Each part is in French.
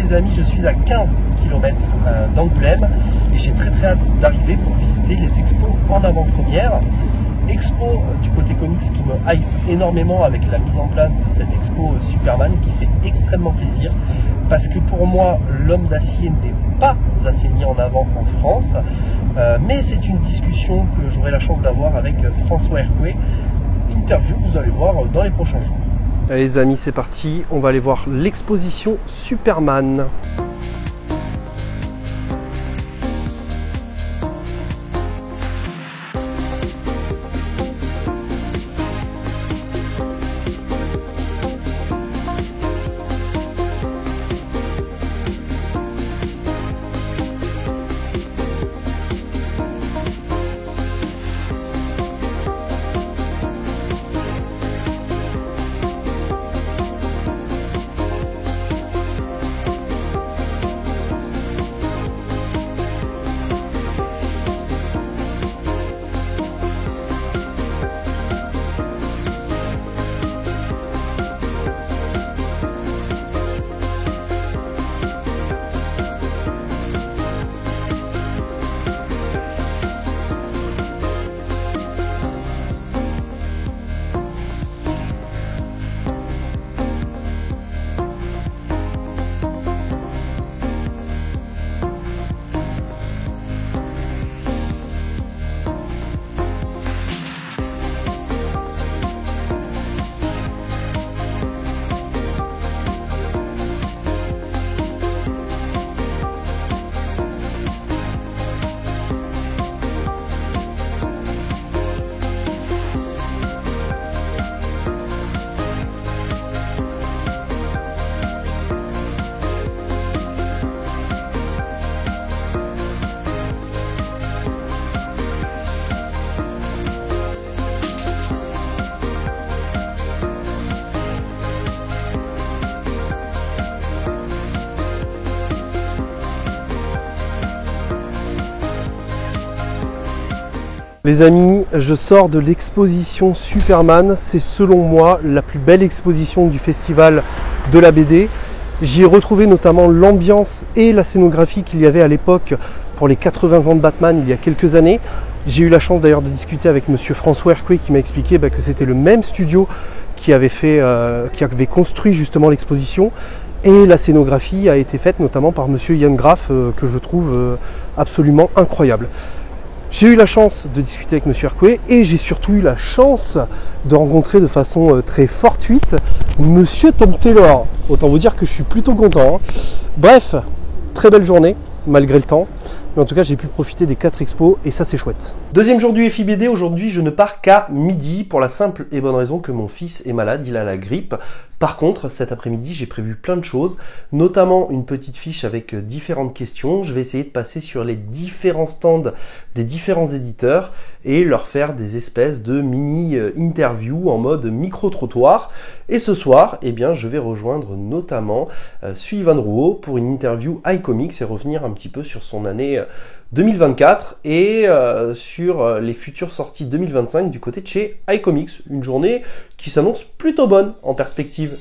les amis, je suis à 15 km d'Angoulême et j'ai très hâte d'arriver pour visiter les expos en avant-première. Expo du côté comics qui me hype énormément avec la mise en place de cette expo Superman qui fait extrêmement plaisir parce que pour moi l'homme d'acier n'est pas assez mis en avant en France, mais c'est une discussion que j'aurai la chance d'avoir avec François Hercouet, interview que vous allez voir dans les prochains jours. Allez les amis, c'est parti, on va aller voir l'exposition Superman. Les amis, je sors de l'exposition Superman, c'est selon moi la plus belle exposition du festival de la BD. J'y ai retrouvé notamment l'ambiance et la scénographie qu'il y avait à l'époque pour les 80 ans de Batman il y a quelques années. J'ai eu la chance d'ailleurs de discuter avec monsieur François Hercouet qui m'a expliqué que c'était le même studio qui avait construit justement l'exposition. Et la scénographie a été faite notamment par monsieur Yann Graff que je trouve absolument incroyable. J'ai eu la chance de discuter avec monsieur Hercouet et j'ai surtout eu la chance de rencontrer de façon très fortuite monsieur Tom Taylor. Autant vous dire que je suis plutôt content, hein. Bref, très belle journée malgré le temps. Mais en tout cas, j'ai pu profiter des 4 expos et ça, c'est chouette. Deuxième jour du FIBD, aujourd'hui, je ne pars qu'à midi pour la simple et bonne raison que mon fils est malade, il a la grippe. Par contre, cet après-midi, j'ai prévu plein de choses, notamment une petite fiche avec différentes questions. Je vais essayer de passer sur les différents stands des différents éditeurs et leur faire des espèces de mini-interviews en mode micro-trottoir. Et ce soir, eh bien, je vais rejoindre notamment Sullivan Rouault pour une interview iComics et revenir un petit peu sur son année 2024 et sur les futures sorties 2025 du côté de chez iComics. Une journée qui s'annonce plutôt bonne en perspective.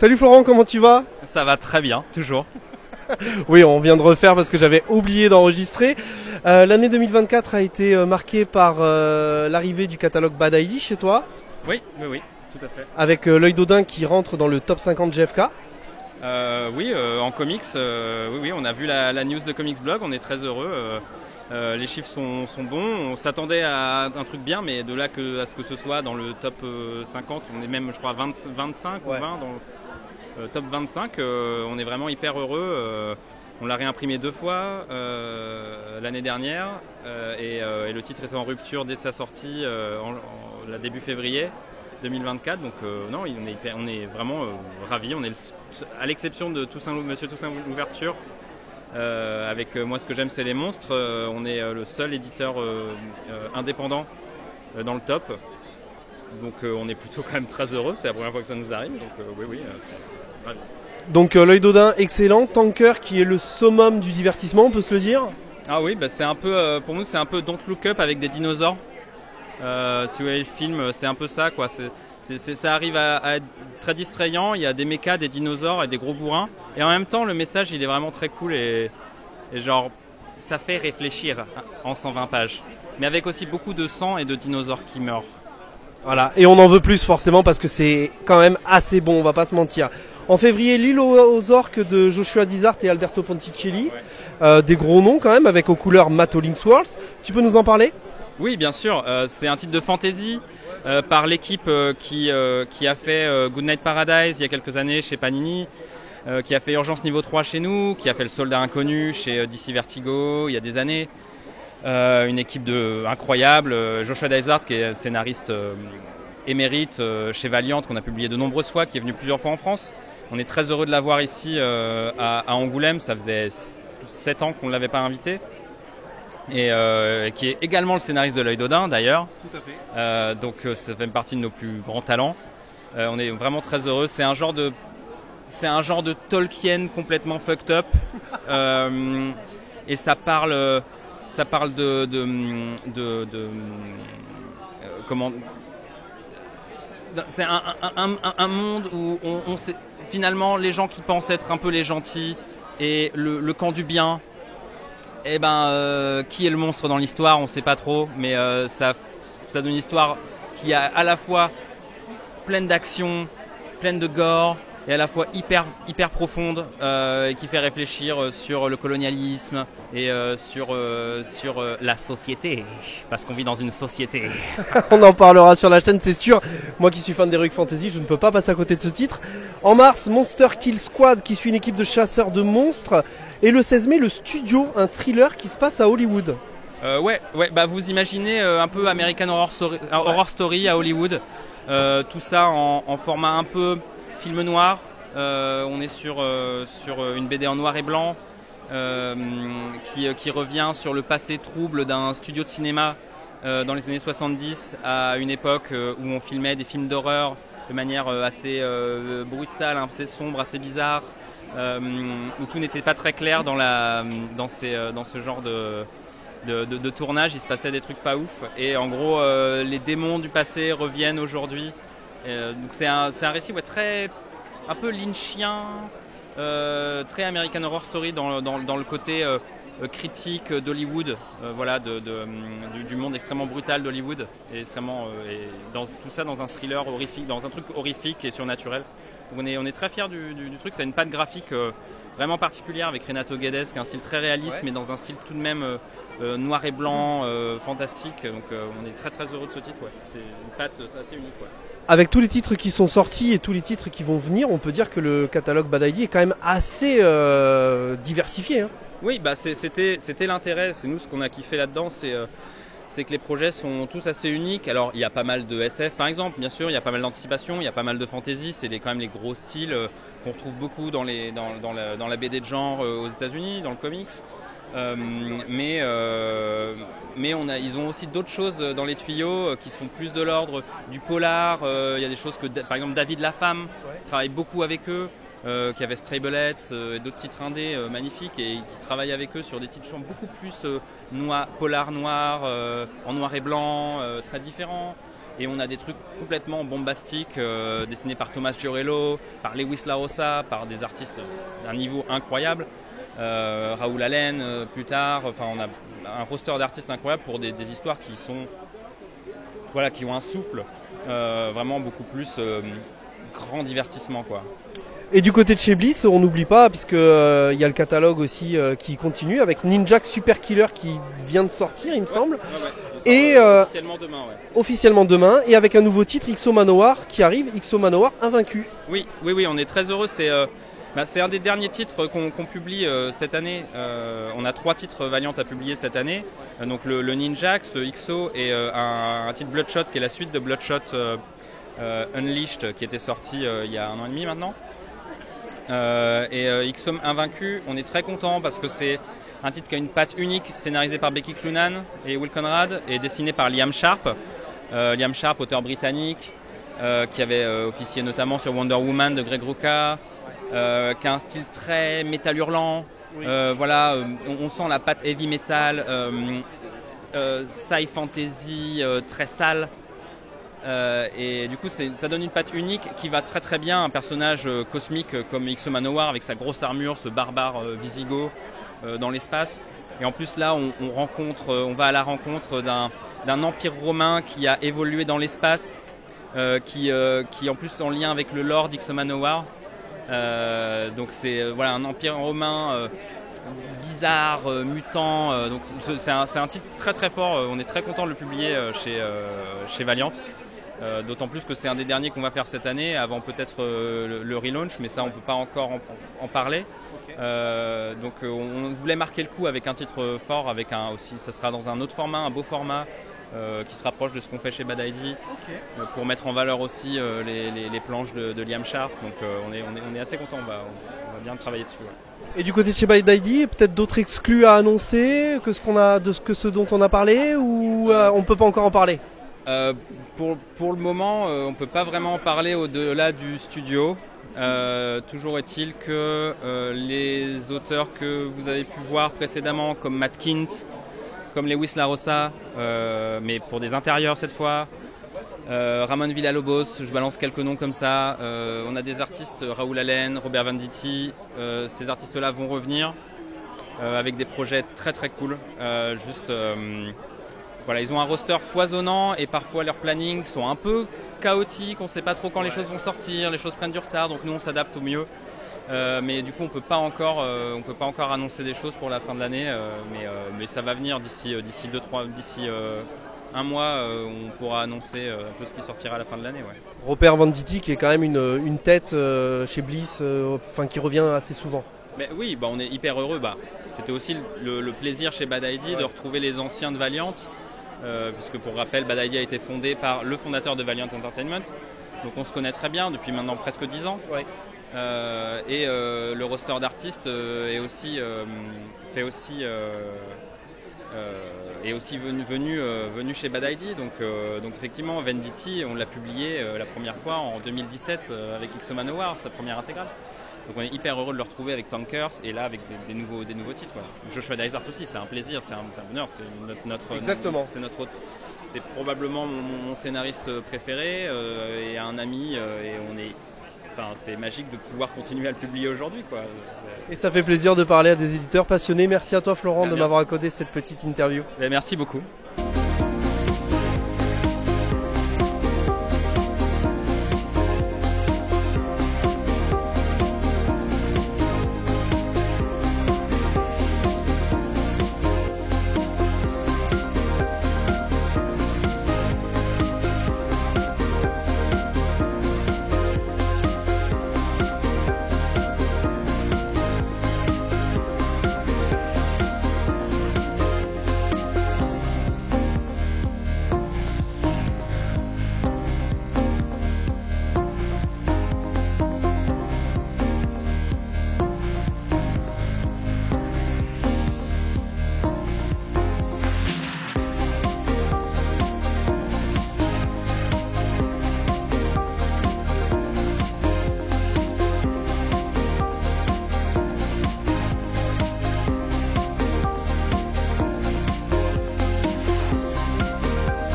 Salut Florent, comment tu vas? Ça va très bien, toujours. Oui, on vient de refaire parce que j'avais oublié d'enregistrer. L'année 2024 a été marquée par l'arrivée du catalogue Bad ID chez toi. Oui, tout à fait. Avec l'œil d'Odin qui rentre dans le top 50 GFK. Oui, en comics, oui, on a vu la news de Comics Blog, on est très heureux. Les chiffres sont bons, on s'attendait à un truc bien, mais de là à ce que ce soit dans le top 50, on est même, je crois, 25 ou 20 dans le top 25. On est vraiment hyper heureux. On l'a réimprimé 2 fois l'année dernière et le titre était en rupture dès sa sortie, la début février. 2024. Donc non, on est vraiment ravis. On est à l'exception de Monsieur Toussaint l'ouverture. Avec moi, ce que j'aime, c'est les monstres. On est le seul éditeur indépendant dans le top. Donc on est plutôt quand même très heureux. C'est la première fois que ça nous arrive. Donc oui, c'est ravi. Donc l'œil d'Odin, excellent. Tanker qui est le summum du divertissement, on peut se le dire. Ah oui, c'est un peu, pour nous, c'est un peu Don't Look Up avec des dinosaures. Si vous voyez le film, c'est un peu ça, quoi. Ça arrive à être très distrayant. Il y a des mechas, des dinosaures et des gros bourrins. Et en même temps, le message, il est vraiment très cool et genre, ça fait réfléchir en 120 pages. Mais avec aussi beaucoup de sang et de dinosaures qui meurent. Voilà, et on en veut plus forcément parce que c'est quand même assez bon, on va pas se mentir. En février, L'île aux orques de Joshua Dysart et Alberto Ponticelli. Des gros noms quand même, avec aux couleurs Matt Hollingsworth. Tu peux nous en parler ? Oui, bien sûr. C'est un titre de fantasy par l'équipe qui a fait Goodnight Paradise il y a quelques années chez Panini, qui a fait Urgence Niveau 3 chez nous, qui a fait Le Soldat Inconnu chez DC Vertigo il y a des années. Une équipe incroyable. Joshua Dysart, qui est scénariste émérite chez Valiant, qu'on a publié de nombreuses fois, qui est venu plusieurs fois en France. On est très heureux de l'avoir ici à Angoulême. Ça faisait 7 ans qu'on ne l'avait pas invité. Et qui est également le scénariste de L'œil d'Odin d'ailleurs. Tout à fait. Donc ça fait partie de nos plus grands talents. On est vraiment très heureux. C'est un genre de Tolkien complètement fucked up. Et ça parle comment. C'est un monde où on sait, finalement, les gens qui pensent être un peu les gentils et le camp du bien. Eh ben, qui est le monstre dans l'histoire, on sait pas trop, mais ça donne une histoire qui est à la fois pleine d'action, pleine de gore, et à la fois hyper profonde, et qui fait réfléchir sur le colonialisme et sur la société, parce qu'on vit dans une société. On en parlera sur la chaîne, c'est sûr. Moi qui suis fan d'Heroic Fantasy, je ne peux pas passer à côté de ce titre. En mars, Monster Kill Squad, qui suit une équipe de chasseurs de monstres. Et le 16 mai, Le Studio, un thriller qui se passe à Hollywood. Ouais, bah vous imaginez un peu American Horror Story à Hollywood. Tout ça en format un peu film noir. On est sur une BD en noir et blanc qui revient sur le passé trouble d'un studio de cinéma dans les années 70, à une époque où on filmait des films d'horreur de manière assez brutale, assez sombre, assez bizarre. Où tout n'était pas très clair dans ce genre de tournage. Il se passait des trucs pas ouf, et en gros les démons du passé reviennent aujourd'hui. Donc c'est un récit un peu lynchien, très American Horror Story dans le côté critique d'Hollywood, voilà, du monde extrêmement brutal d'Hollywood, et tout ça dans un thriller horrifique, dans un truc horrifique et surnaturel. On est très fiers du truc. C'est une patte graphique vraiment particulière avec Renato Guedes, qui a un style très réaliste, ouais, mais dans un style tout de même noir et blanc, fantastique. Donc on est très heureux de ce titre. Ouais. C'est une patte assez unique. Ouais. Avec tous les titres qui sont sortis et tous les titres qui vont venir, on peut dire que le catalogue Bad ID est quand même assez diversifié. Hein. Oui, bah c'était l'intérêt. C'est nous, ce qu'on a kiffé là-dedans, c'est que les projets sont tous assez uniques. Alors il y a pas mal de SF par exemple, bien sûr, il y a pas mal d'anticipation, il y a pas mal de fantasy, c'est quand même les gros styles qu'on retrouve beaucoup dans la BD de genre aux États-Unis, dans le comics. Mais ils ont aussi d'autres choses dans les tuyaux qui sont plus de l'ordre du polar. Il y a des choses que par exemple David Lafemme travaille beaucoup avec eux. Qui avait Stray Bullets et d'autres titres indés magnifiques, et qui travaillent avec eux sur des titres beaucoup plus polar noir, en noir et blanc, très différents. Et on a des trucs complètement bombastiques dessinés par Thomas Giorello, par Lewis Larosa, par des artistes d'un niveau incroyable, Raoul Allen plus tard. Enfin, on a un roster d'artistes incroyables pour des histoires qui ont un souffle vraiment beaucoup plus grand divertissement, quoi. Et du côté de chez Bliss, on n'oublie pas, puisque y a le catalogue aussi qui continue, avec Ninjak Super Killer qui vient de sortir, il me semble. Ouais. Et officiellement demain, ouais. Officiellement demain, et avec un nouveau titre, Ixo Manowar, qui arrive, Ixo Manowar Invaincu. Oui, on est très heureux. C'est un des derniers titres qu'on publie cette année. On a 3 titres Valiant à publier cette année. Donc le Ninjak, ce Ixo, et un titre Bloodshot qui est la suite de Bloodshot Unleashed qui était sorti il y a 1 an et demi maintenant. XCOM Invaincu, on est très content parce que c'est un titre qui a une patte unique, scénarisé par Becky Cloonan et Will Conrad et dessiné par Liam Sharp. Liam Sharp, auteur britannique, qui avait officié notamment sur Wonder Woman de Greg Rucka, qui a un style très métal hurlant. Oui. Voilà, on sent la patte heavy metal, sci fantasy, très sale. Et du coup ça donne une patte unique qui va très très bien à un personnage cosmique comme XCOM Manowar avec sa grosse armure, ce barbare visigoth dans l'espace. Et en plus là on va à la rencontre d'un empire romain qui a évolué dans l'espace, qui en plus en lien avec le lore d'XCOM Manowar. Donc c'est voilà un empire romain bizarre, mutant. Donc c'est un titre très très fort. On est très content de le publier chez Valiant. D'autant plus que c'est un des derniers qu'on va faire cette année, avant peut-être le relaunch, mais ça on peut pas encore en parler. Okay. Donc on voulait marquer le coup avec un titre fort, avec aussi, ça sera dans un autre format, un beau format qui se rapproche de ce qu'on fait chez Bad ID, okay. Pour mettre en valeur aussi les planches de Liam Sharp. Donc on est assez content, on va bien travailler dessus. Ouais. Et du côté de chez Bad ID, peut-être d'autres exclus à annoncer que ce dont on a parlé, ou on peut pas encore en parler? Pour le moment, on ne peut pas vraiment en parler au-delà du studio. Toujours est-il que les auteurs que vous avez pu voir précédemment, comme Matt Kint, comme Lewis Larosa, mais pour des intérieurs cette fois, Ramon Villalobos, je balance quelques noms comme ça. On a des artistes, Raoul Allen, Robert Venditti. Ces artistes-là vont revenir avec des projets très très cool. Voilà, ils ont un roster foisonnant et parfois leurs plannings sont un peu chaotiques, on ne sait pas trop quand les choses vont sortir, les choses prennent du retard, donc nous on s'adapte au mieux. Mais du coup on peut pas encore annoncer des choses pour la fin de l'année, mais ça va venir d'ici un mois, on pourra annoncer un peu ce qui sortira à la fin de l'année. Ouais. Robert Venditti qui est quand même une tête chez Bliss, qui revient assez souvent. Mais oui, on est hyper heureux. C'était aussi le plaisir chez Bad ID de retrouver les anciens de Valiant. Puisque pour rappel, Bad ID a été fondé par le fondateur de Valiant Entertainment, donc on se connaît très bien depuis maintenant presque 10 ans. Ouais. Et le roster d'artistes est aussi venu chez Bad ID. Donc effectivement, Venditti, on l'a publié la première fois en 2017 avec XCOM Manowar, sa première intégrale. Donc on est hyper heureux de le retrouver avec Tankers et là avec des nouveaux titres. Voilà. Joshua Dysart aussi, c'est un plaisir, c'est un bonheur, c'est notre exactement. C'est probablement mon scénariste préféré et un ami et c'est magique de pouvoir continuer à le publier aujourd'hui, quoi. Et ça fait plaisir de parler à des éditeurs passionnés. Merci à toi Florent de m'avoir accordé cette petite interview. Merci beaucoup.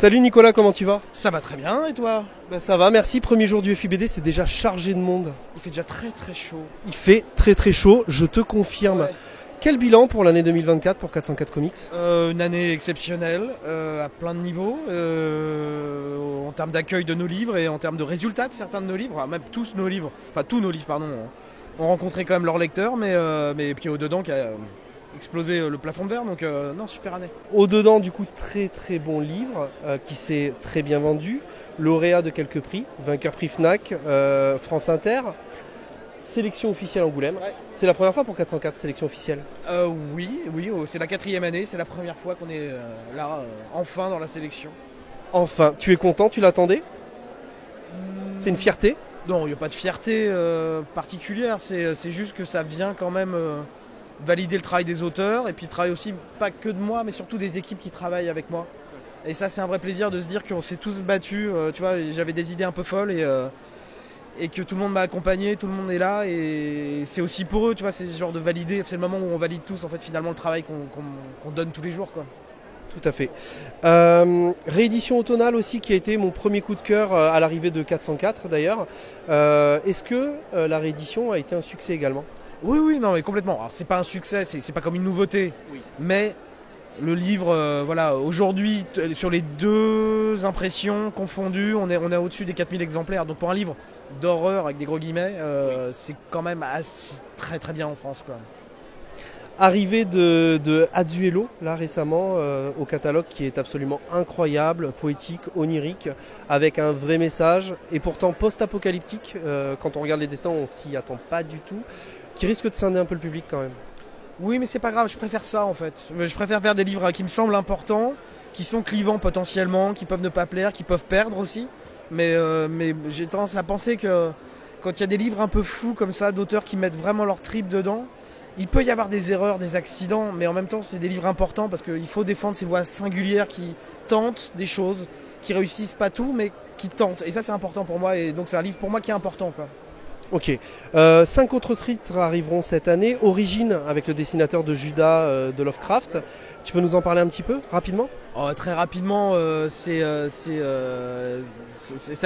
Salut Nicolas, comment tu vas? Ça va très bien, et toi? Ça va, merci. Premier jour du FIBD, c'est déjà chargé de monde. Il fait déjà très très chaud. Il fait très très chaud, je te confirme. Ouais. Quel bilan pour l'année 2024 pour 404 Comics? Une année exceptionnelle, à plein de niveaux, en termes d'accueil de nos livres et en termes de résultats de certains de nos livres, même tous nos livres, ont rencontré quand même leurs lecteurs, mais puis au-dedans qui a explosé le plafond de verre, donc non, super année. Au-dedans, du coup, très très bon livre qui s'est très bien vendu, lauréat de quelques prix, vainqueur prix Fnac, France Inter, sélection officielle Angoulême. Ouais. C'est la première fois pour 404, sélection officielle? Oui, c'est la 4e année, c'est la première fois qu'on est là, enfin dans la sélection. Enfin, tu es content, tu l'attendais? C'est une fierté? Non, il n'y a pas de fierté particulière, c'est juste que ça vient quand même valider le travail des auteurs et puis le travail aussi, pas que de moi, mais surtout des équipes qui travaillent avec moi. Et ça, c'est un vrai plaisir de se dire qu'on s'est tous battus, tu vois, j'avais des idées un peu folles et que tout le monde m'a accompagné, tout le monde est là et c'est aussi pour eux, tu vois, c'est ce genre de valider, c'est le moment où on valide tous en fait finalement le travail qu'on donne tous les jours, quoi. Tout à fait. Réédition automnale aussi qui a été mon premier coup de cœur à l'arrivée de 404 d'ailleurs. Est-ce que la réédition a été un succès également? Oui, non, mais complètement. Alors c'est pas un succès, c'est pas comme une nouveauté, oui. Mais le livre, voilà, aujourd'hui, sur les 2 impressions confondues, on est au-dessus des 4000 exemplaires. Donc pour un livre d'horreur avec des gros guillemets, c'est quand même très très bien en France, quoi. Arrivée de Azuelo, là récemment, au catalogue qui est absolument incroyable, poétique, onirique, avec un vrai message, et pourtant post-apocalyptique, quand on regarde les dessins on s'y attend pas du tout, qui risque de scinder un peu le public quand même. Oui mais c'est pas grave, je préfère ça en fait. Je préfère faire des livres qui me semblent importants, qui sont clivants potentiellement, qui peuvent ne pas plaire, qui peuvent perdre aussi, mais j'ai tendance à penser que quand il y a des livres un peu fous comme ça, d'auteurs qui mettent vraiment leur trip dedans, il peut y avoir des erreurs, des accidents, mais en même temps c'est des livres importants parce qu'il faut défendre ces voix singulières qui tentent des choses, qui réussissent pas tout, mais qui tentent. Et ça c'est important pour moi, et donc c'est un livre pour moi qui est important, quoi. Ok. 5 autres titres arriveront cette année. Origine avec le dessinateur de Judas de Lovecraft. Tu peux nous en parler un petit peu, rapidement? Très rapidement, ça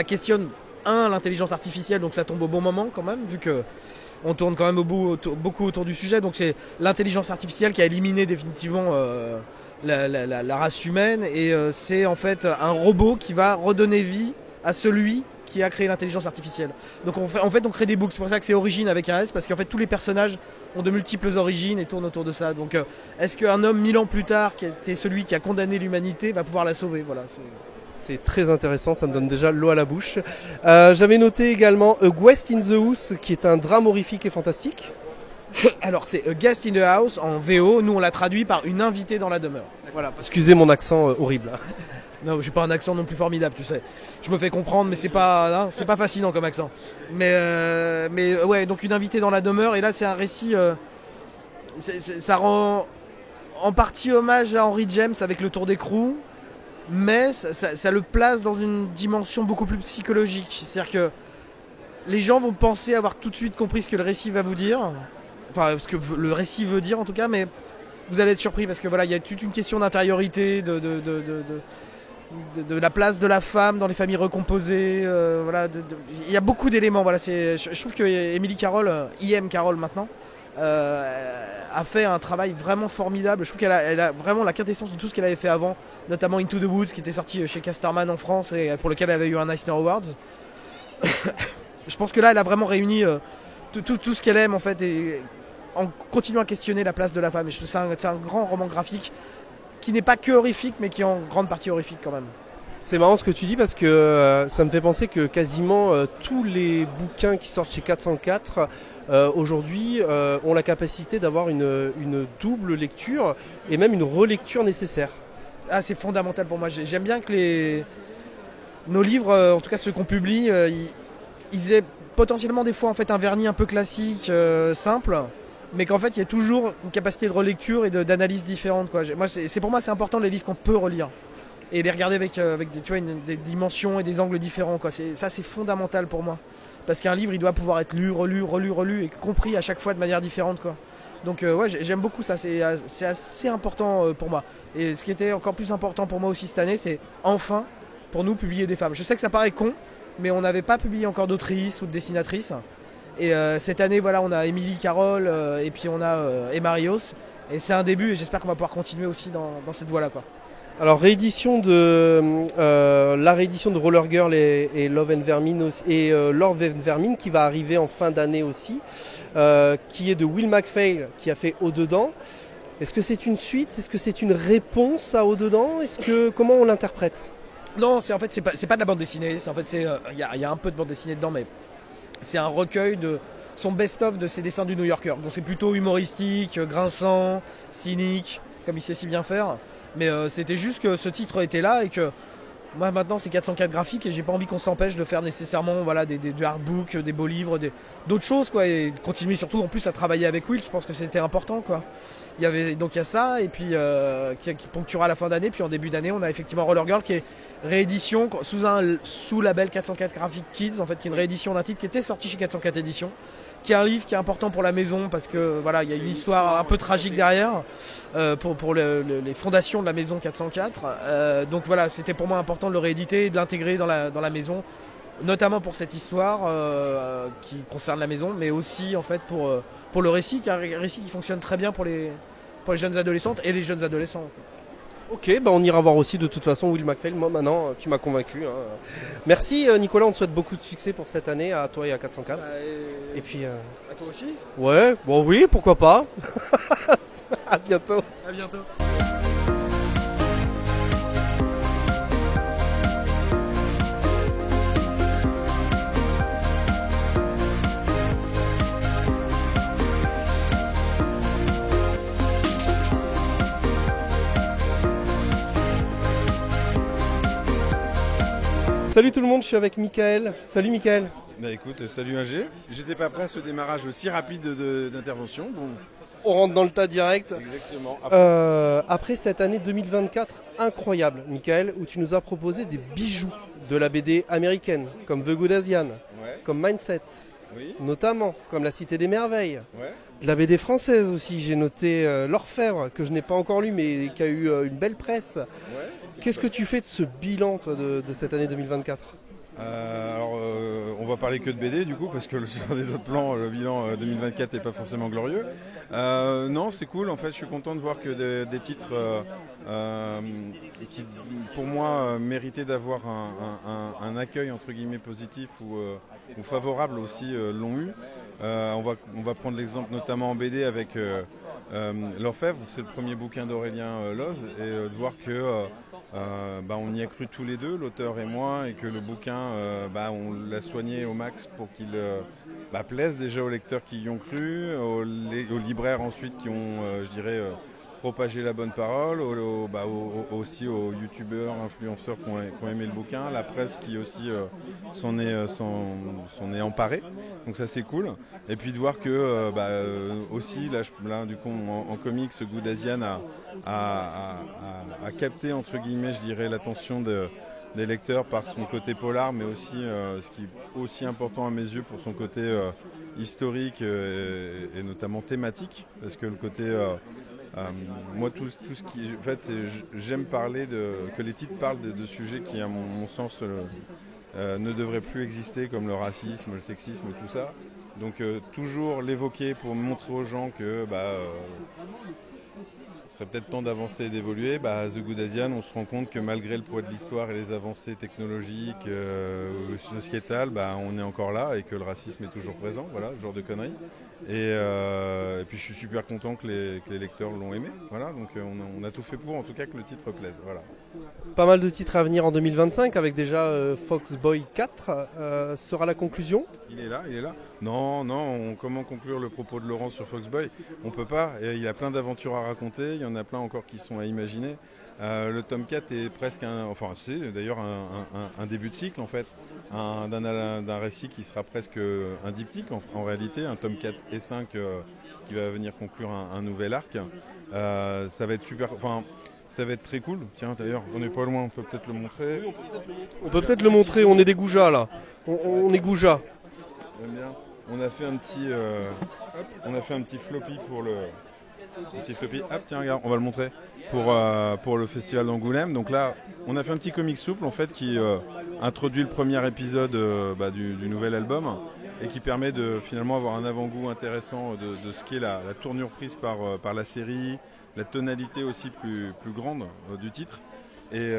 questionne l'intelligence artificielle, donc ça tombe au bon moment quand même, vu que on tourne quand même beaucoup autour du sujet. Donc c'est l'intelligence artificielle qui a éliminé définitivement la race humaine, et c'est en fait un robot qui va redonner vie à celui qui a créé l'intelligence artificielle. Donc on crée des books. C'est pour ça que c'est Origine avec un S, parce qu'en fait tous les personnages ont de multiples origines et tournent autour de ça. Donc est-ce qu'un homme 1000 ans plus tard, qui était celui qui a condamné l'humanité, va pouvoir la sauver? Voilà. C'est très intéressant, ça me donne déjà l'eau à la bouche. J'avais noté également A Guest in the House, qui est un drame horrifique et fantastique. Alors c'est A Guest in the House en VO, nous on l'a traduit par Une invitée dans la demeure. Voilà. Excusez mon accent horrible. Non, j'ai pas un accent non plus formidable, tu sais. Je me fais comprendre, mais c'est pas fascinant comme accent. Mais ouais, donc Une invitée dans la demeure, et là c'est un récit. Ça rend en partie hommage à Henry James avec Le Tour d'écrou, mais ça le place dans une dimension beaucoup plus psychologique. C'est-à-dire que les gens vont penser avoir tout de suite compris ce que le récit va vous dire, enfin ce que le récit veut dire en tout cas, mais vous allez être surpris parce que voilà, il y a toute une question d'intériorité, de la place de la femme dans les familles recomposées, voilà, il y a beaucoup d'éléments. Voilà, je trouve que Emily Carroll, I.M. Carroll maintenant, a fait un travail vraiment formidable. Je trouve qu'elle a vraiment la quintessence de tout ce qu'elle avait fait avant, notamment Into the Woods qui était sorti chez Casterman en France et pour lequel elle avait eu un Eisner Awards. Je pense que là elle a vraiment réuni tout ce qu'elle aime en fait, et en continuant à questionner la place de la femme. Et je trouve que c'est un grand roman graphique qui n'est pas que horrifique, mais qui est en grande partie horrifique quand même. C'est marrant ce que tu dis, parce que ça me fait penser que quasiment tous les bouquins qui sortent chez 404 aujourd'hui ont la capacité d'avoir une double lecture et même une relecture nécessaire. Ah, c'est fondamental pour moi. J'aime bien que nos livres, en tout cas ceux qu'on publie, ils aient potentiellement des fois en fait un vernis un peu classique, simple, mais qu'en fait il y a toujours une capacité de relecture et d'analyse différente, quoi. Pour moi c'est important les livres qu'on peut relire et les regarder avec des dimensions et des angles différents, quoi. Ça c'est fondamental pour moi, parce qu'un livre il doit pouvoir être lu, relu et compris à chaque fois de manière différente, quoi. Donc ouais, j'aime beaucoup ça, c'est assez important pour moi. Et ce qui était encore plus important pour moi aussi cette année, c'est enfin pour nous publier des femmes. Je sais que ça paraît con, mais on n'avait pas publié encore d'autrices ou de dessinatrices. Et cette année, voilà, on a Emily Carroll et puis on a Emma Rios. Et c'est un début, et j'espère qu'on va pouvoir continuer aussi dans cette voie-là, quoi. Alors la réédition de Roller Girl et Love and Vermin et Love and Vermin qui va arriver en fin d'année aussi, qui est de Will MacPhail qui a fait Au-dedans. Est-ce que c'est une suite? Est-ce que c'est une réponse à Au-dedans? Comment on l'interprète? Non, c'est pas de la bande dessinée. Il y a un peu de bande dessinée dedans, mais c'est un recueil de son best-of de ses dessins du New Yorker. Donc c'est plutôt humoristique, grinçant, cynique, comme il sait si bien faire. Mais c'était juste que ce titre était là et que moi maintenant c'est 404 graphiques et j'ai pas envie qu'on s'empêche de faire nécessairement voilà, du artbook, des beaux livres, d'autres choses quoi, et de continuer surtout en plus à travailler avec Will, je pense que c'était important quoi. Il y a ça et puis qui ponctuera la fin d'année, puis en début d'année on a effectivement Roller Girl qui est réédition sous label 404 Graphic Kids en fait, qui est une réédition d'un titre qui était sorti chez 404 Éditions, qui est un livre qui est important pour la maison parce que voilà, il y a une histoire un peu tragique derrière pour les fondations de la maison 404. Donc voilà, c'était pour moi important de le rééditer et de l'intégrer dans la maison, notamment pour cette histoire qui concerne la maison, mais aussi en fait pour le récit, qui est un récit qui fonctionne très bien pour les jeunes adolescentes et les jeunes adolescents. Ok, bah on ira voir aussi de toute façon Will McPhail. Moi maintenant, tu m'as convaincu. Hein. Merci Nicolas, on te souhaite beaucoup de succès pour cette année à toi et à 404. Et puis. À toi aussi. Ouais, bon oui, pourquoi pas. À bientôt. À bientôt. Salut tout le monde, je suis avec Michael. Salut Michael. Bah écoute, salut Ingé. J'étais pas prêt à ce démarrage aussi rapide d'intervention. Bon. On rentre dans le tas direct. Exactement. Après cette année 2024 incroyable, Michael, où tu nous as proposé des bijoux de la BD américaine, comme The Good Asian, Ouais. comme Mindset, Oui. notamment, comme La Cité des Merveilles. Ouais. De la BD française aussi, j'ai noté L'Orfèvre, que je n'ai pas encore lu, mais qui a eu une belle presse. Ouais. Qu'est-ce que tu fais de ce bilan, toi, de cette année 2024 ? On va parler que de BD du coup, parce que sur des autres plans, le bilan 2024 n'est pas forcément glorieux. Non, c'est cool. En fait, je suis content de voir que des titres qui, pour moi, méritaient d'avoir un accueil entre guillemets positif ou favorable aussi l'ont eu. On va prendre l'exemple notamment en BD avec L'Orfèvre. C'est le premier bouquin d'Aurélien Loz, et de voir que on y a cru tous les deux, l'auteur et moi, et que le bouquin, on l'a soigné au max pour qu'il plaise déjà aux lecteurs qui y ont cru, aux libraires ensuite qui ont, propagé la bonne parole, aussi aux youtubeurs, influenceurs qui ont aimé le bouquin, la presse qui aussi s'en est emparée. Donc ça c'est cool. Et puis de voir que aussi là du coup en comics, Good Asian a capté entre guillemets, je dirais, l'attention des lecteurs par son côté polar, mais aussi ce qui est aussi important à mes yeux pour son côté historique et notamment thématique, parce que le côté moi tout ce qui en fait j'aime parler que les titres parlent de sujets qui à mon sens ne devraient plus exister, comme le racisme, le sexisme, tout ça. Donc toujours l'évoquer pour montrer aux gens que ce serait peut-être temps d'avancer et d'évoluer. The Good Asian, on se rend compte que malgré le poids de l'histoire et les avancées technologiques, sociétales, on est encore là et que le racisme est toujours présent, voilà, ce genre de conneries. Et puis je suis super content que les lecteurs l'ont aimé. Voilà, donc on a tout fait pour, en tout cas, que le titre plaise. Voilà. Pas mal de titres à venir en 2025, avec déjà Foxboy 4. Sera la conclusion ? Il est là. Non, comment conclure le propos de Laurent sur Foxboy ? On peut pas, il a plein d'aventures à raconter, il y en a plein encore qui sont à imaginer. Le tome 4 est presque c'est d'ailleurs un début de cycle en fait, d'un récit qui sera presque un diptyque en réalité, un tome 4 et 5 qui va venir conclure un nouvel arc. Ça va être super, ça va être très cool. Tiens, d'ailleurs, on n'est pas loin, on peut peut-être le montrer. On peut peut-être le montrer, on est des goujats là. On est goujats. J'aime bien. On a fait un petit floppy pour le... Un petit floppy. Hop, tiens, regarde, on va le montrer pour le festival d'Angoulême. Donc là, on a fait un petit comic souple en fait qui introduit le premier épisode du nouvel album et qui permet de finalement avoir un avant-goût intéressant de ce qu'est la tournure prise par la série, la tonalité aussi plus grande du titre. Et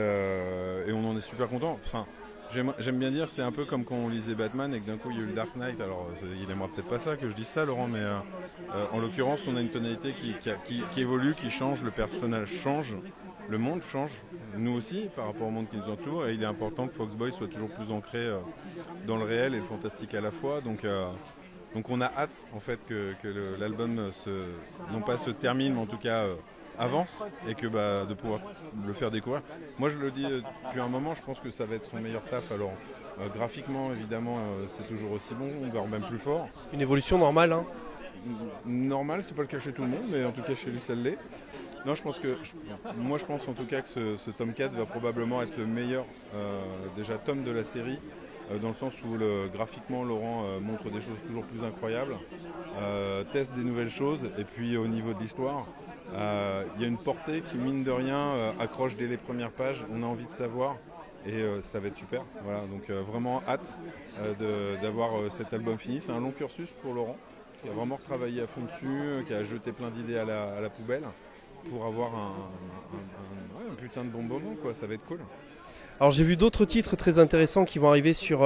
on en est super content. Enfin, j'aime bien dire, c'est un peu comme quand on lisait Batman et que d'un coup il y a eu le Dark Knight. Alors il aimera peut-être pas ça que je dise ça, Laurent, mais en l'occurrence on a une tonalité qui évolue, qui change, le personnage change, le monde change, nous aussi par rapport au monde qui nous entoure, et il est important que Foxboy soit toujours plus ancré dans le réel et le fantastique à la fois. Donc on a hâte en fait que l'album non pas se termine, mais en tout cas avance et que de pouvoir le faire découvrir. Moi je le dis depuis un moment, je pense que ça va être son meilleur taf. Alors graphiquement évidemment c'est toujours aussi bon, voire même plus fort. Une évolution normale, hein. Normal, c'est pas le cas chez tout le monde, mais en tout cas chez lui ça l'est. Non, je pense en tout cas que ce tome 4 va probablement être le meilleur déjà tome de la série, dans le sens où graphiquement Laurent montre des choses toujours plus incroyables, teste des nouvelles choses, et puis au niveau de l'histoire, il y a une portée qui mine de rien accroche dès les premières pages, on a envie de savoir, et ça va être super. Voilà, donc vraiment hâte d'avoir cet album fini. C'est un long cursus pour Laurent, qui a vraiment travaillé à fond dessus, qui a jeté plein d'idées à la poubelle, pour avoir un putain de bon moment, quoi. Ça va être cool. Alors j'ai vu d'autres titres très intéressants qui vont arriver sur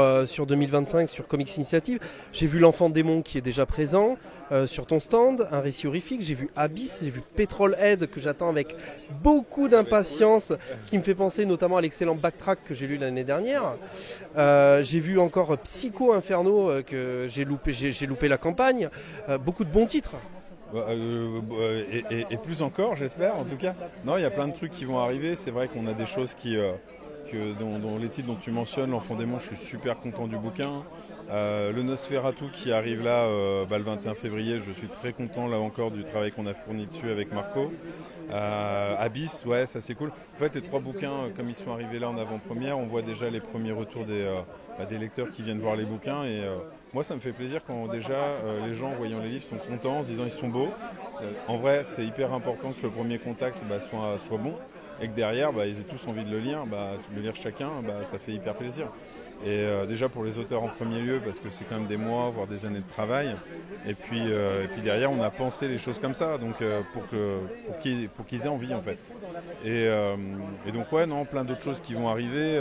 2025 sur Comics Initiative. J'ai vu L'Enfant Démon qui est déjà présent sur ton stand, un récit horrifique. J'ai vu Abyss, j'ai vu Petrolhead que j'attends avec beaucoup d'impatience, qui me fait penser notamment à l'excellent Backtrack que j'ai lu l'année dernière. J'ai vu encore Psycho Inferno que j'ai loupé la campagne. Beaucoup de bons titres. Et plus encore, j'espère, en tout cas. Non, il y a plein de trucs qui vont arriver. C'est vrai qu'on a des choses dont les titres dont tu mentionnes, L'Enfant Démon, je suis super content du bouquin. Le Nosferatu qui arrive là le 21 février, je suis très content là encore du travail qu'on a fourni dessus avec Marco. Abyss, ouais, ça c'est cool. En fait, les trois bouquins, comme ils sont arrivés là en avant-première, on voit déjà les premiers retours des lecteurs qui viennent voir les bouquins. Et moi, ça me fait plaisir quand déjà les gens, voyant les livres, sont contents, en se disant ils sont beaux. En vrai, c'est hyper important que le premier contact soit bon. Et que derrière, ils aient tous envie de le lire, le lire chacun, ça fait hyper plaisir. Et déjà pour les auteurs en premier lieu, parce que c'est quand même des mois, voire des années de travail. Et puis derrière, on a pensé les choses comme ça, donc pour qu'ils aient envie en fait. Et donc ouais, non, plein d'autres choses qui vont arriver.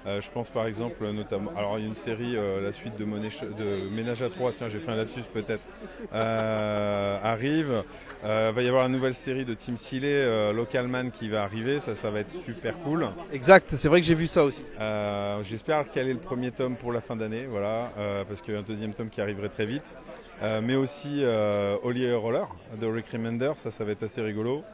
Je pense par exemple notamment, alors il y a une série, la suite de Ménage à 3, tiens j'ai fait un lapsus peut-être, arrive. Va y avoir la nouvelle série de Tim Seeley, Local Man, qui va arriver, ça va être super cool. Exact, c'est vrai que j'ai vu ça aussi. J'espère caler le premier tome pour la fin d'année, voilà, parce qu'il y a un deuxième tome qui arriverait très vite. Mais aussi Holy Roller de Rick Remender, ça va être assez rigolo.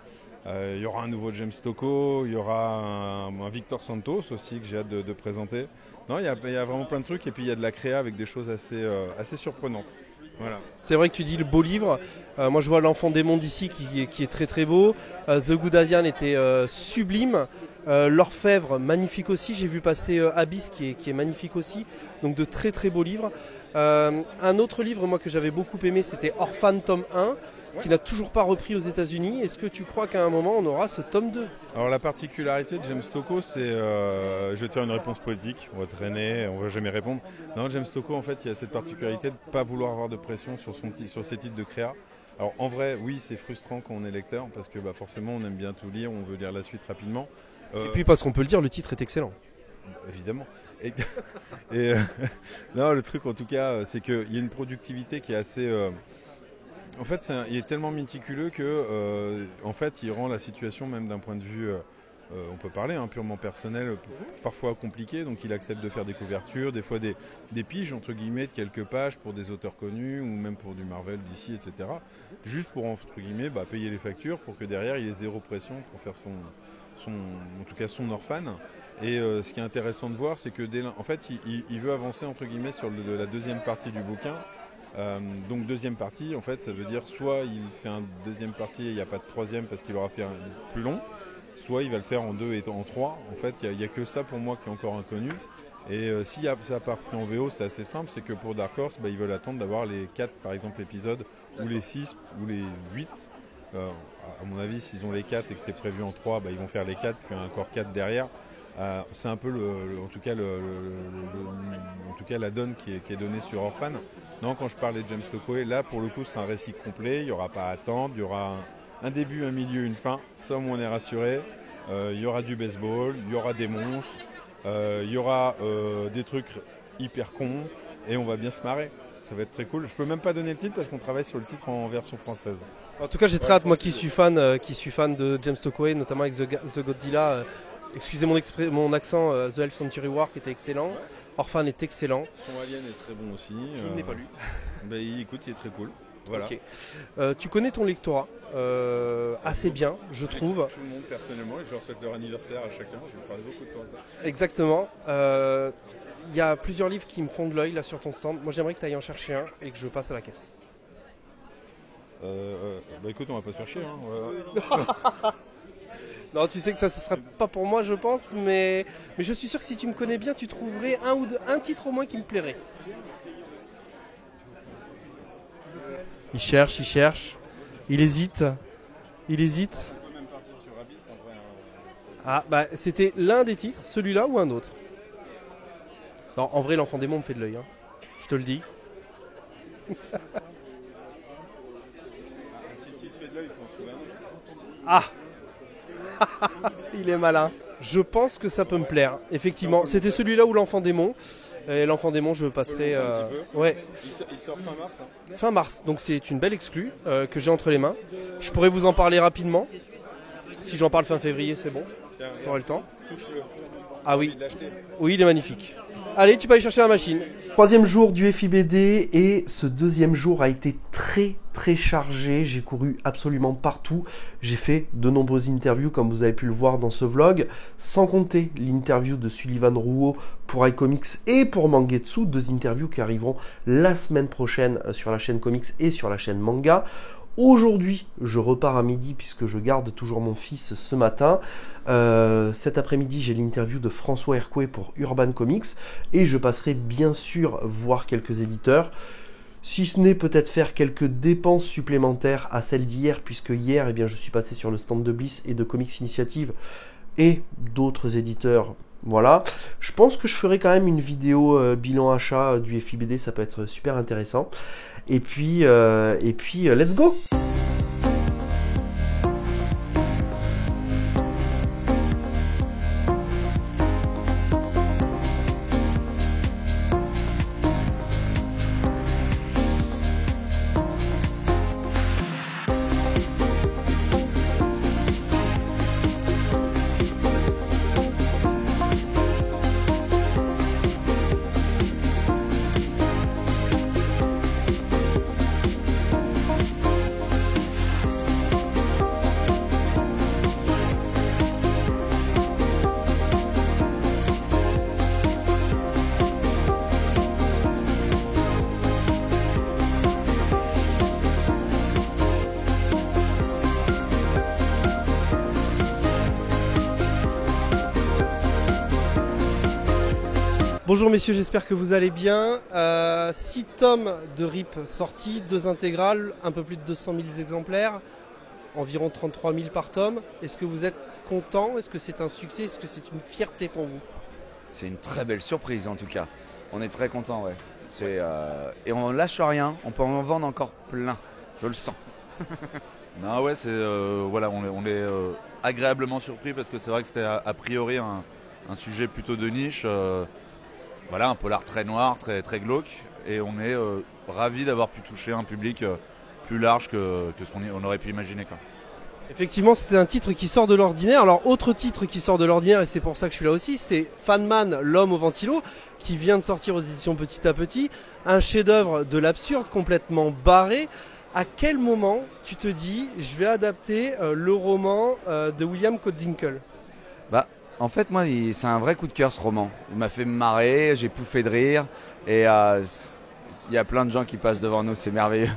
Il y aura un nouveau James Stocco, il y aura un Victor Santos aussi que j'ai hâte de présenter. Non, il y a vraiment plein de trucs, et puis il y a de la créa avec des choses assez surprenantes. Voilà. C'est vrai que tu dis le beau livre. Moi je vois L'Enfant Démon d'ici qui est très très beau. The Good Asian était sublime. L'Orfèvre, magnifique aussi. J'ai vu passer Abyss qui est magnifique aussi. Donc de très très beaux livres. Un autre livre moi que j'avais beaucoup aimé, c'était Orphan tome 1. Qui n'a toujours pas repris aux États-Unis. Est-ce que tu crois qu'à un moment on aura ce tome 2 ? Alors la particularité de James Stocco, c'est, je vais te faire une réponse politique, on va traîner, on va jamais répondre. Non, James Stocco en fait, il y a cette particularité de ne pas vouloir avoir de pression sur ses titres de créa. Alors en vrai, oui, c'est frustrant quand on est lecteur, parce que forcément on aime bien tout lire, on veut lire la suite rapidement. Et puis parce qu'on peut le dire, le titre est excellent. Évidemment. Non, le truc en tout cas, c'est qu'il y a une productivité qui est assez... En fait, il est tellement méticuleux que, en fait, il rend la situation, même d'un point de vue, on peut parler, purement personnel, parfois compliqué. Donc, il accepte de faire des couvertures, des fois des piges, entre guillemets, de quelques pages pour des auteurs connus, ou même pour du Marvel, DC, etc. Juste pour, entre guillemets, payer les factures, pour que derrière, il ait zéro pression pour faire en tout cas son Orphan. Et ce qui est intéressant de voir, c'est que, en fait, il veut avancer, entre guillemets, sur la deuxième partie du bouquin. Donc deuxième partie, en fait, ça veut dire soit il fait un deuxième partie et il n'y a pas de troisième parce qu'il aura fait un plus long, soit il va le faire en 2 et en 3. En fait, il n'y a que ça pour moi qui est encore inconnu. Et si ça part en VO, c'est assez simple, c'est que pour Dark Horse, ils veulent attendre d'avoir les 4 par exemple épisodes, ou les 6, ou les 8. À mon avis, s'ils ont les 4 et que c'est prévu en 3, ils vont faire les 4, puis encore 4 derrière. C'est un peu en tout cas la donne qui est donnée sur Orphan. Non, quand je parlais de James Stocco, là pour le coup c'est un récit complet, il n'y aura pas à attendre, il y aura un début, un milieu, une fin, ça au moins on est rassuré. Il y aura du baseball, il y aura des monstres, il y aura des trucs hyper cons, et on va bien se marrer. Ça va être très cool. Je peux même pas donner le titre parce qu'on travaille sur le titre en version française. En tout cas, j'ai très hâte, moi qui suis fan de James Stocco, notamment avec The Godzilla. Excusez mon accent, The Elf Century War qui était excellent. Orphan est excellent. Son Alien est très bon aussi. Je ne l'ai pas lu. Écoute, il est très cool. Voilà. Ok. Tu connais ton lectorat assez bien, je trouve. Tout le monde personnellement, et je leur souhaite leur anniversaire à chacun. Je passe beaucoup de temps à ça. Exactement. Il y a plusieurs livres qui me font de l'œil là sur ton stand. Moi j'aimerais que tu ailles en chercher un et que je passe à la caisse. Bah écoute, on va pas se faire chier. Hein. Non, tu sais que ça, ce sera pas pour moi, je pense, mais je suis sûr que si tu me connais bien, tu trouverais un titre au moins qui me plairait. Il cherche, il hésite. Ah, bah c'était l'un des titres, celui-là ou un autre. Non, en vrai, l'enfant démon me fait de l'œil, hein. Je te le dis. Si tu te fais de l'œil, il faut en trouver un autre. Ah. Il est malin. Je pense que ça peut me plaire. Effectivement, c'était celui-là ou l'enfant démon. Et l'enfant démon, je passerai. Ouais. Il sort fin mars. Hein. Fin mars. Donc c'est une belle exclue que j'ai entre les mains. Je pourrais vous en parler rapidement. Si j'en parle fin février, c'est bon. J'aurai le temps. Touche-le. Ah oui. Il l'a acheté. Oui, il est magnifique. Allez, tu peux aller chercher la machine. Troisième jour du FIBD et ce deuxième jour a été très chargé. J'ai couru absolument partout. J'ai fait de nombreuses interviews comme vous avez pu le voir dans ce vlog. Sans compter l'interview de Sullivan Rouault pour iComics et pour Mangetsu. 2 interviews qui arriveront la semaine prochaine sur la chaîne Comics et sur la chaîne Manga. Aujourd'hui, je repars à midi puisque je garde toujours mon fils ce matin. Cet après-midi, j'ai l'interview de François Hercouet pour Urban Comics et je passerai bien sûr voir quelques éditeurs. Si ce n'est peut-être faire quelques dépenses supplémentaires à celles d'hier, puisque hier, eh bien, je suis passé sur le stand de Bliss et de Comics Initiative et d'autres éditeurs. Voilà, je pense que je ferai quand même une vidéo bilan achat du FIBD, ça peut être super intéressant. Et puis let's go! Bonjour messieurs, j'espère que vous allez bien. 6 tomes de RIP sortis, 2 intégrales, un peu plus de 200 000 exemplaires, environ 33 000 par tome. Est-ce que vous êtes content? Est-ce que c'est un succès? Est-ce que c'est une fierté pour vous? C'est une très belle surprise en tout cas. On est très content, ouais. Et on lâche rien, on peut en vendre encore plein, je le sens. Non ouais, voilà, on est agréablement surpris parce que c'est vrai que c'était a priori un sujet plutôt de niche. Voilà, un polar très noir, très glauque, et on est ravis d'avoir pu toucher un public plus large que ce qu'on aurait pu imaginer, quoi. Effectivement, c'était un titre qui sort de l'ordinaire. Alors, autre titre qui sort de l'ordinaire, et c'est pour ça que je suis là aussi, c'est Fanman, l'homme au ventilo, qui vient de sortir aux éditions Petit à Petit. Un chef-d'œuvre de l'absurde, complètement barré. À quel moment tu te dis, je vais adapter le roman de William Kozinkel? En fait, moi, c'est un vrai coup de cœur ce roman. Il m'a fait marrer, j'ai pouffé de rire. Et il y a plein de gens qui passent devant nous, c'est merveilleux.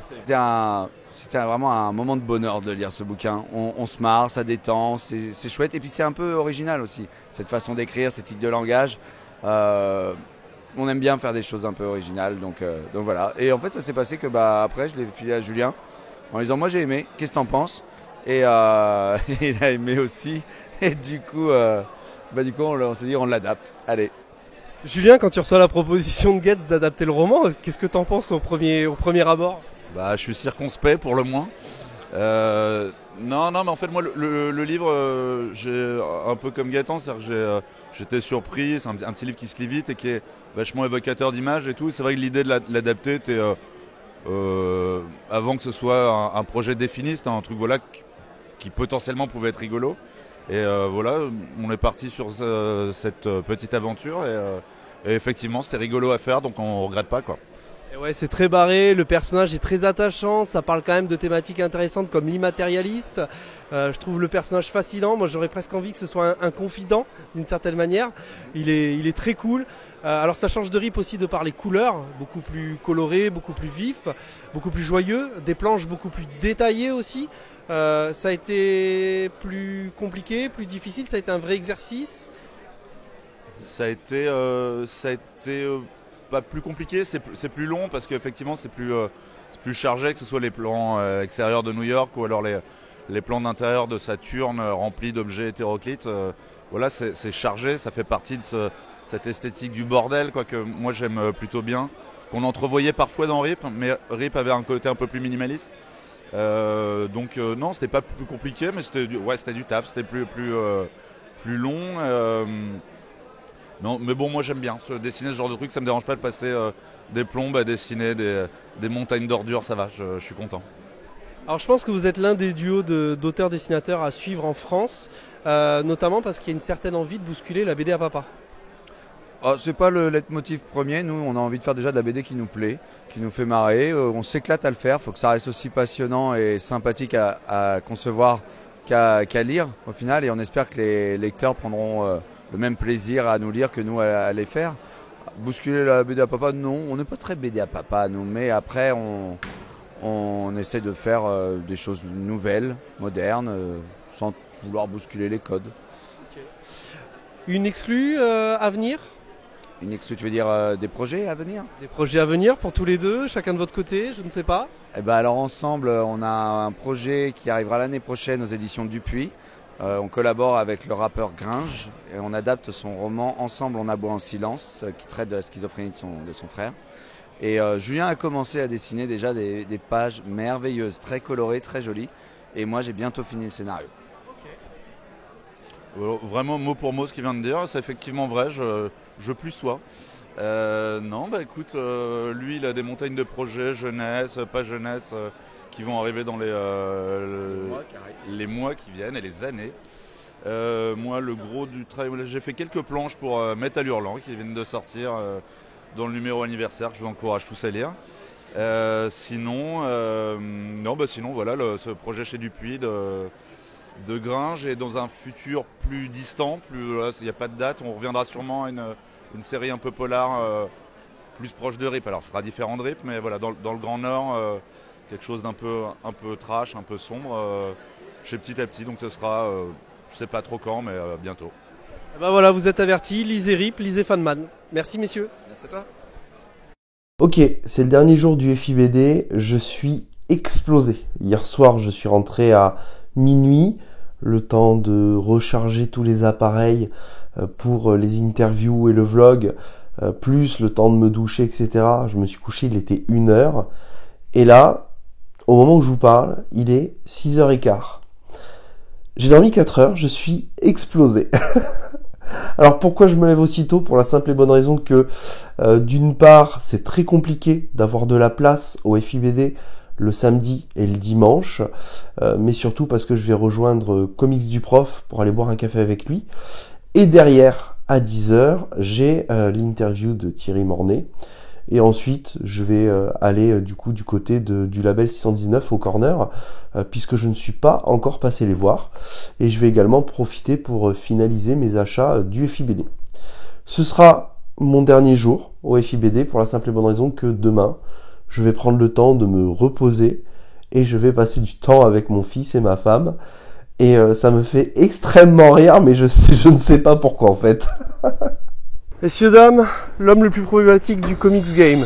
C'était vraiment un moment de bonheur de lire ce bouquin. On se marre, ça détend, c'est chouette. Et puis c'est un peu original aussi, cette façon d'écrire, ces types de langage. On aime bien faire des choses un peu originales, donc voilà. Et en fait, ça s'est passé que après, je l'ai filé à Julien en lui disant, moi j'ai aimé, qu'est-ce que t'en penses? Et il a aimé aussi. Et du coup, on s'est dit, on l'adapte. Allez. Julien, quand tu reçois la proposition de Getz d'adapter le roman, qu'est-ce que t'en penses au premier abord? Je suis circonspect pour le moins. Non, mais en fait, moi, le livre, j'ai un peu comme Gaëtan, c'est-à-dire que j'étais surpris. C'est un petit livre qui se lit vite et qui est vachement évocateur d'images et tout. C'est vrai que l'idée de l'adapter était, avant que ce soit un projet défini, c'était un truc voilà qui potentiellement pouvait être rigolo. Et voilà, on est parti sur cette petite aventure et effectivement c'était rigolo à faire, donc on regrette pas, quoi. Et ouais, c'est très barré, le personnage est très attachant, ça parle quand même de thématiques intéressantes comme l'immatérialiste. Je trouve le personnage fascinant, moi j'aurais presque envie que ce soit un confident d'une certaine manière. Il est très cool. Alors ça change de RIP aussi de par les couleurs, beaucoup plus colorées, beaucoup plus vifs, beaucoup plus joyeux, des planches beaucoup plus détaillées aussi. Ça a été plus compliqué, plus difficile, ça a été un vrai exercice. Ça a été pas plus compliqué, c'est plus long parce qu'effectivement c'est plus chargé, que ce soit les plans extérieurs de New York ou alors les plans d'intérieur de Saturne remplis d'objets hétéroclites. Voilà, c'est chargé, ça fait partie de cette esthétique du bordel quoi, que moi j'aime plutôt bien, qu'on entrevoyait parfois dans RIP, mais RIP avait un côté un peu plus minimaliste. Donc non, c'était pas plus compliqué, mais c'était du taf, c'était plus long. Non, mais bon, moi j'aime bien dessiner ce genre de truc, ça me dérange pas de passer des plombes à dessiner des montagnes d'ordures, ça va, je suis content. Alors je pense que vous êtes l'un des duos d'auteurs-dessinateurs à suivre en France, notamment parce qu'il y a une certaine envie de bousculer la BD à papa. Oh, c'est pas le leitmotiv premier, nous on a envie de faire déjà de la BD qui nous plaît, qui nous fait marrer, on s'éclate à le faire, il faut que ça reste aussi passionnant et sympathique à concevoir qu'à lire au final, et on espère que les lecteurs prendront le même plaisir à nous lire que nous à les faire. Bousculer la BD à papa, non, on n'est pas très BD à papa nous, mais après on essaie de faire des choses nouvelles, modernes, sans vouloir bousculer les codes. Okay. Une exclue à venir? Une exclue, tu veux dire des projets à venir? Des projets à venir pour tous les deux, chacun de votre côté, je ne sais pas. Eh ben alors ensemble, on a un projet qui arrivera l'année prochaine aux éditions Dupuis. On collabore avec le rappeur Gringe et on adapte son roman Ensemble on aboie en silence qui traite de la schizophrénie de son frère. Et Julien a commencé à dessiner déjà des pages merveilleuses, très colorées, très jolies. Et moi j'ai bientôt fini le scénario. Okay. Vraiment mot pour mot ce qu'il vient de dire, c'est effectivement vrai, je plus sois. Non, bah écoute, lui il a des montagnes de projets, jeunesse, pas jeunesse, qui vont arriver dans les mois qui viennent et les années. Moi, le gros du travail, j'ai fait quelques planches pour Metal Hurlant qui viennent de sortir dans le numéro anniversaire que je vous encourage tous à lire. Sinon, voilà, ce projet chez Dupuis de Gringe est dans un futur plus distant, il n'y a pas de date, on reviendra sûrement à une série un peu polar plus proche de RIP. Alors ce sera différent de RIP, mais voilà, dans le Grand Nord, quelque chose d'un peu trash, un peu sombre, chez Petit à Petit, donc ce sera, je sais pas trop quand, mais bientôt. Et ben voilà, vous êtes avertis, lisez RIP, lisez Fanman. Merci messieurs. Merci à toi. Ok, c'est le dernier jour du FIBD, je suis explosé. Hier soir, je suis rentré à minuit, le temps de recharger tous les appareils pour les interviews et le vlog, plus le temps de me doucher, etc. Je me suis couché, il était 1h. Et là, au moment où je vous parle, il est 6h15. J'ai dormi 4 heures, je suis explosé. Alors pourquoi je me lève aussitôt? Pour la simple et bonne raison que d'une part, c'est très compliqué d'avoir de la place au FIBD le samedi et le dimanche, mais surtout parce que je vais rejoindre Comics du Prof pour aller boire un café avec lui. Et derrière, à 10h, j'ai l'interview de Thierry Mornay. Et ensuite, je vais aller du côté du label 619 au Corner, puisque je ne suis pas encore passé les voir. Et je vais également profiter pour finaliser mes achats du FIBD. Ce sera mon dernier jour au FIBD pour la simple et bonne raison que demain, je vais prendre le temps de me reposer et je vais passer du temps avec mon fils et ma femme. Et ça me fait extrêmement rire, mais je ne sais pas pourquoi en fait. Messieurs, dames, l'homme le plus problématique du comics game.